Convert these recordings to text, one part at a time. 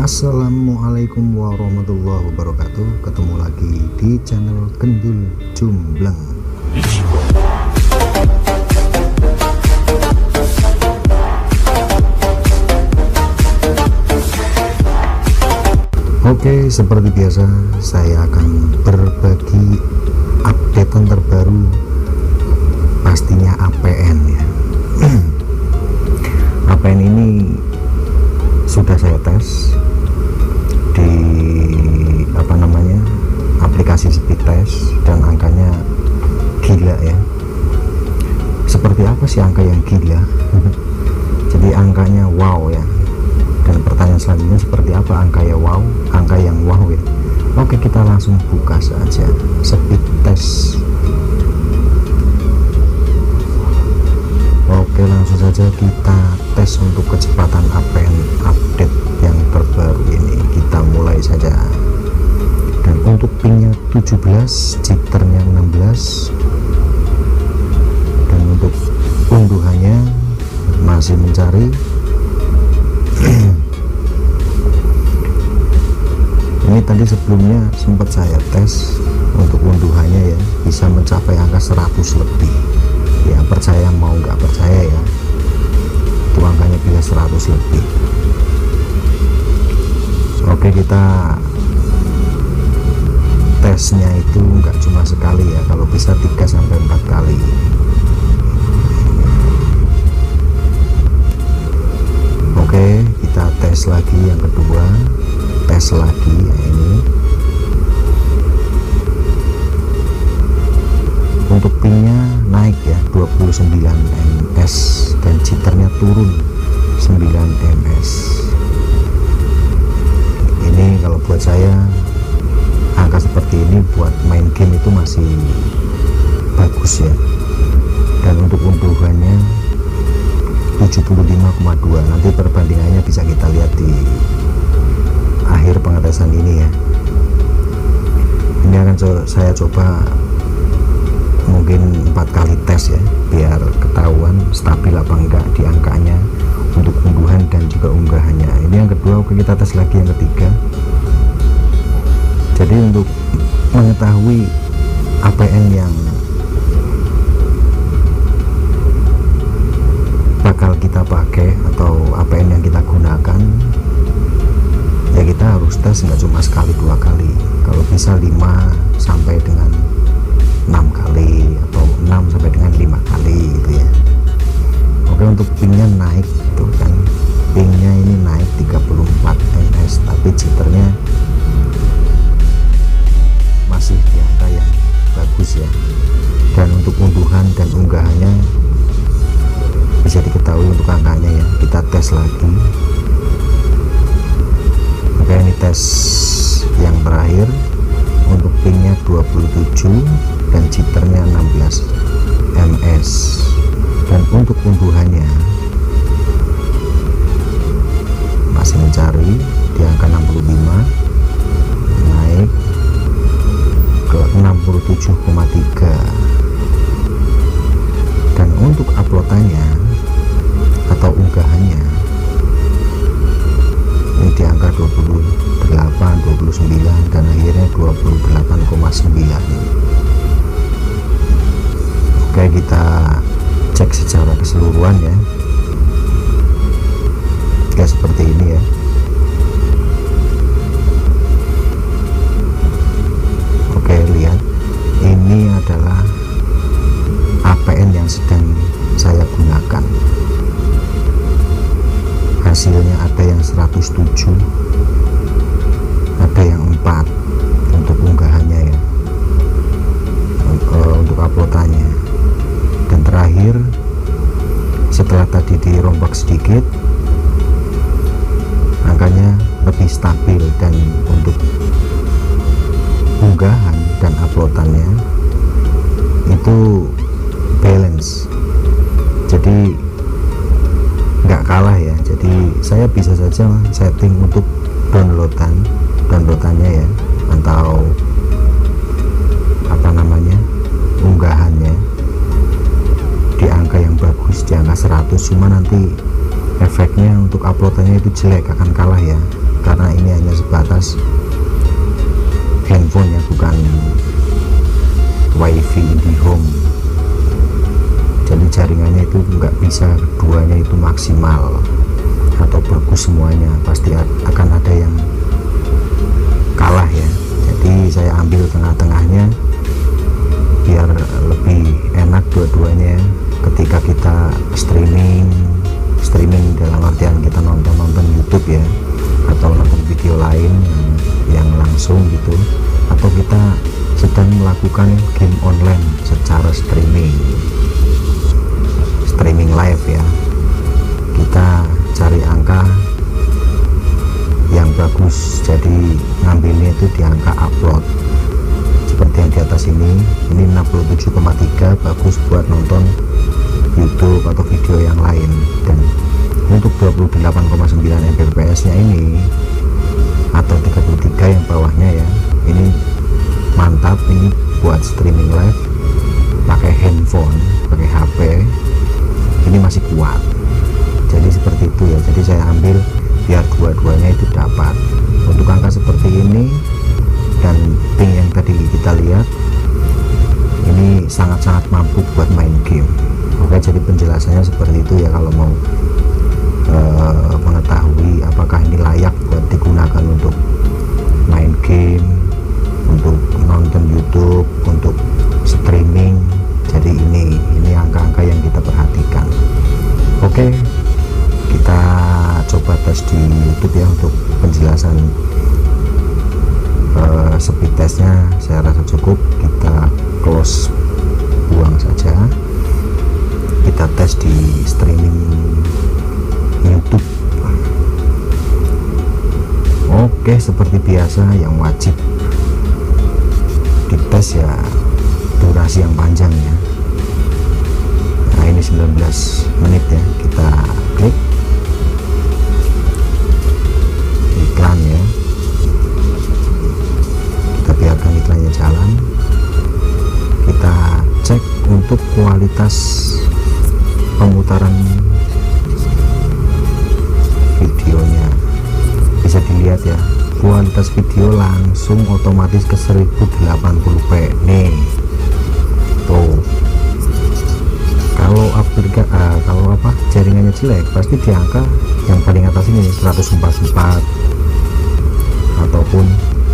Assalamualaikum warahmatullahi wabarakatuh. Ketemu lagi di channel Gendul Jumbleng. Oke, seperti biasa saya akan berbagi updatean terbaru, pastinya APN ya. APN ini sudah saya tes di aplikasi speed test dan angkanya gila ya. Seperti apa sih angka yang gila? Jadi angkanya wow ya. Dan pertanyaan selanjutnya, seperti apa angka yang wow ya? Oke, kita langsung buka saja speed test. Oke, langsung saja kita tes untuk kecepatan APN update yang terbaru ini. Kita mulai saja. Dan untuk pingnya 17, jitternya 16, dan untuk unduhannya masih mencari. Ini tadi sebelumnya sempat saya tes untuk unduhannya ya, bisa mencapai angka 100 lebih ya. Percaya mau nggak percaya ya, itu angkanya bisa 100 lebih. Oke, kita tesnya itu nggak cuma sekali ya, kalau bisa 3-4 kali. Oke, kita tes lagi yang kedua, tes lagi ya. Ini untuk pingnya naik ya, 29 ms, dan jitternya turun 9 ms. Ini kalau buat saya angka seperti ini buat main game itu masih bagus ya. Dan untuk unduhannya 75,2. nanti perbandingannya bisa kita lihat di akhir pengetesan ini ya. Ini akan saya coba mungkin 4 kali tes ya, biar ketahuan stabil apa enggak di angkanya untuk unduhan dan juga unggahannya. Ini yang kedua. Oke, kita tes lagi yang ketiga. Jadi untuk mengetahui APN yang bakal kita pakai atau APN yang kita gunakan ya, kita harus tes nggak cuma sekali 2 kali, kalau bisa 5 sampai dengan 6 kali atau 6 sampai dengan 5 kali gitu ya. Oke, untuk pingnya naik tuh kan, pingnya ini naik 34 ms, tapi jitternya masih di angka yang bagus ya. Dan untuk unduhan dan unggahannya bisa diketahui untuk angkanya ya. Kita tes lagi. Oke, ini tes yang terakhir. Untuk pingnya 27 dan jitternya 16 ms, dan untuk unduhannya masih mencari di angka 65, naik ke 67,3. dan untuk uploadannya atau unggahannya ini di angka 28, 29, dan akhirnya 28,9. Oke, kita cek secara keseluruhan ya. Kayak seperti ini ya. Oke, lihat, ini adalah APN yang sedang saya gunakan. Hasilnya ada yang 107, ada yang 4 untuk unggahannya ya, untuk uploadannya. Dan terakhir, setelah tadi dirombak sedikit, angkanya lebih stabil, dan untuk unggahan dan uploadannya itu balance, jadi nggak kalah ya. Jadi saya bisa saja setting untuk downloadannya ya, atau unggahannya di angka yang bagus, di angka 100, cuma nanti efeknya untuk uploadannya itu jelek, akan kalah ya. karena ini hanya sebatas handphone ya, bukan wifi IndiHome. Jadi jaringannya itu nggak bisa keduanya itu maksimal atau bagus semuanya, pasti akan ada yang kalah ya. Jadi saya ambil tengah-tengahnya biar lebih enak dua-duanya ketika kita streaming dalam artian kita nonton YouTube ya, atau nonton video lain yang langsung gitu, atau kita sedang melakukan game online secara streaming live ya. Kita cari angka yang bagus, jadi ngambilnya itu di angka upload seperti yang di atas ini 67,3, bagus buat nonton YouTube atau video yang lain. Dan untuk 28,9 Mbps nya ini atau 33 yang bawahnya ya, ini mantap, ini buat streaming live pakai handphone, pakai HP, ini masih kuat. Jadi seperti itu ya, jadi saya ambil biar dua-duanya itu dapat. Untuk angka seperti ini dan ping yang tadi kita lihat, ini sangat-sangat mampu buat main game. Oke, jadi penjelasannya seperti itu ya. Kalau mau mengetahui apakah ini layak buat digunakan untuk main game, untuk nonton YouTube, untuk streaming, jadi ini angka-angka yang kita perhatikan. Oke, kita coba tes di YouTube ya untuk penjelasan speed testnya. Saya rasa cukup, kita close, buang saja. Kita tes di streaming YouTube. Oke, seperti biasa yang wajib dites ya durasi yang panjang ya. Nah, ini 19 menit ya. Kita klik iklan ya, kita biarkan iklannya jalan. Kita cek untuk kualitas pemutaran videonya, bisa dilihat ya, kualitas video langsung otomatis ke 1080p nih tuh. Kalau jaringannya jelek pasti di angka yang paling atas ini 144 ataupun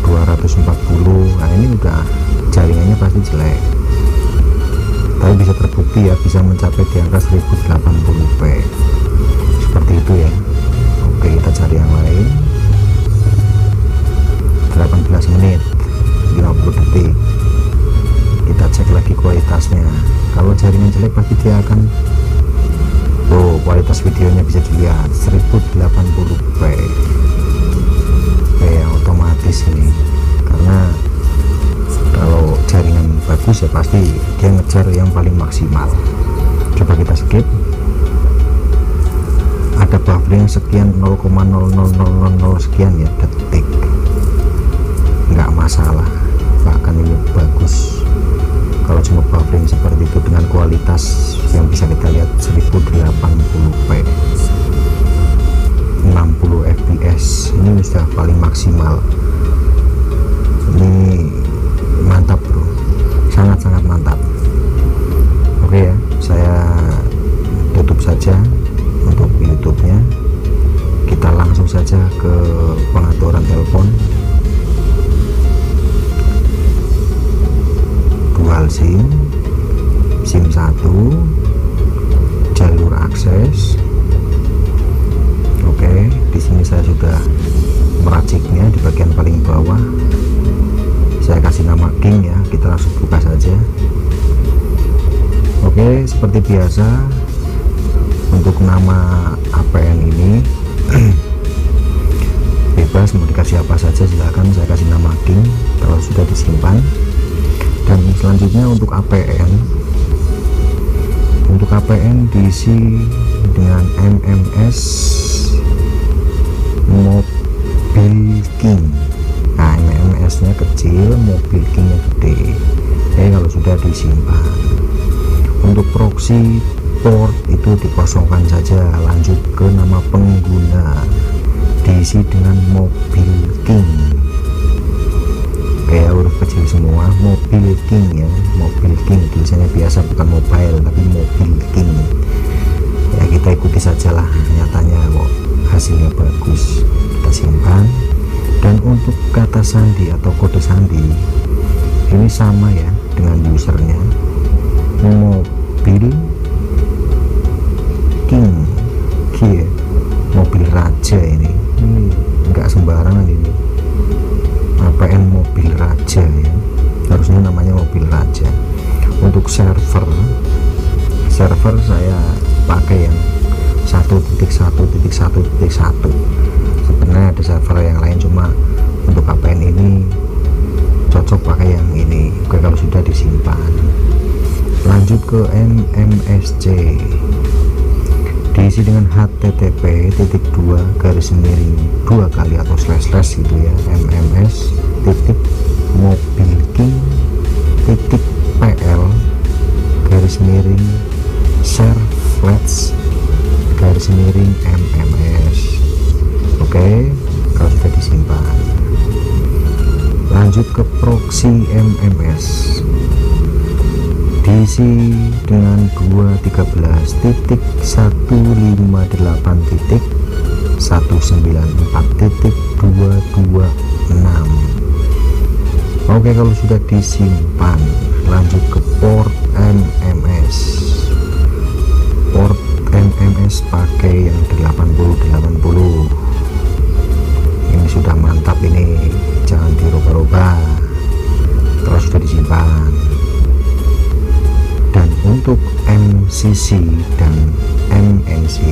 240. Nah, ini udah jaringannya pasti jelek, tapi bisa terbukti ya, bisa mencapai di angka 1080p seperti itu ya. Oke, kita cari yang lain. 18 menit 50 detik, kita cek lagi kualitasnya. Kalau jaringan jelek pasti dia akan, kualitas videonya bisa dilihat 1080p ya, otomatis ini. Karena kalau jaringan bagus ya pasti dia ngejar yang paling maksimal. Coba kita skip, ada buffering sekian 0,00000 sekian ya detik, nggak masalah, bahkan ini bagus. Kalau cuma buffering seperti itu dengan kualitas yang bisa kita lihat 1080p 60 fps, ini sudah paling maksimal. Ini mantap bro, sangat-sangat mantap. Oke ya, saya tutup saja untuk YouTube-nya. Kita langsung saja ke pengaturan telepon. Dual SIM, SIM 1, jalur akses. Oke, di sini saya sudah meraciknya di bagian paling bawah. Saya kasih nama King ya, kita langsung buka saja. Oke, seperti biasa untuk nama APN ini bebas, mau dikasih apa saja silahkan. Saya kasih nama King kalau sudah disimpan. Dan selanjutnya untuk APN diisi dengan MMS Mobil King. Nah, MMS nya kecil, Mobil King nya gede. Kalau sudah disimpan. Untuk proxy port itu dikosongkan saja, lanjut ke nama pengguna. diisi dengan mobil king. Kayak huruf kecil semua, mobil king ya, mobil king tulisannya biasa, bukan mobile tapi mobil king ya. Kita ikuti sajalah, nyatanya kok hasilnya bagus. Kita simpan. Dan untuk kata sandi atau kode sandi ini sama ya dengan usernya, mobil king ya, mobil raja. Ini enggak sembarangan ini, APN mobil raja ya, harusnya namanya mobil raja. Untuk server saya pakai yang 1.1.1.1. sebenarnya ada server yang lain, cuma untuk APN ini cocok pakai yang ini. Oke, kalau sudah disimpan, lanjut ke MMSC, diisi dengan http://2 kali atau slash gitu ya, mms.pl/servlets/mms. Oke, kalau sudah disimpan, lanjut ke proxy MMS, diisi dengan 213.194.226. Oke, kalau sudah disimpan, lanjut ke port MMS. Port MMS pakai yang 8080. Ini sudah mantap, ini jangan dirubah-rubah kalau sudah disimpan. Dan untuk MCC dan MCC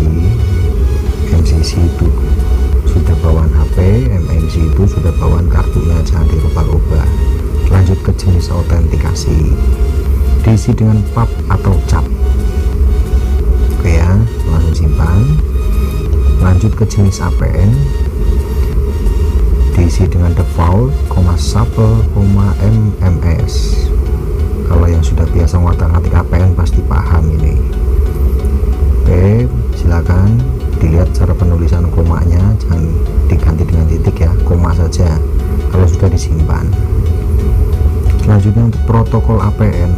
itu sudah bawaan HP, MMC itu sudah bawaan kartunya, jangan dirubah-rubah. Lanjut ke jenis autentikasi, diisi dengan pub atau cap. Oke ya, langsung simpan. Lanjut ke jenis APN, diisi dengan default, supple, mms. Kalau yang sudah biasa ngotak-ngatik APN pasti paham ini. Oke, silakan dilihat cara penulisan komanya, jangan diganti dengan titik ya, koma saja kalau sudah disimpan. Selanjutnya untuk protokol APN,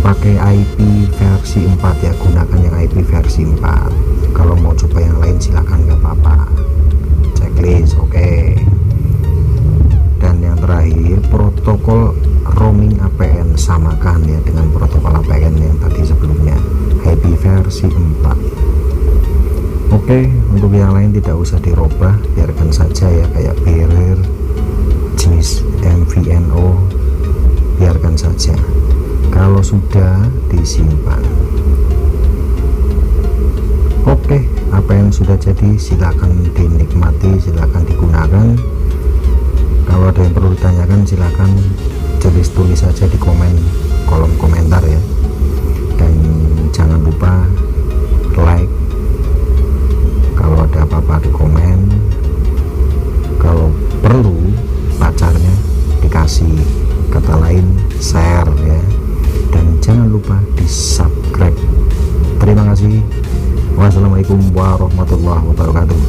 pakai IP versi 4 ya, gunakan yang IP versi 4. Kalau mau coba yang lain silakan, nggak apa-apa. Checklist, oke. Dan yang terakhir, protokol roaming APN, samakan ya dengan protokol APN yang tadi sebelumnya, IP versi 4. Oke, untuk yang lain tidak usah dirubah, biarkan saja ya, kayak barrier, jenis MVNO, biarkan saja kalau sudah disimpan. Oke, apa yang sudah jadi silakan dinikmati, silakan digunakan. Kalau ada yang perlu ditanyakan silakan tulis saja di kolom komentar ya. Dan jangan lupa like, kalau ada apa-apa di komen, kalau perlu pacarnya dikasih, kata lain share ya. Dan jangan lupa di subscribe. Terima kasih. Wassalamualaikum warahmatullahi wabarakatuh.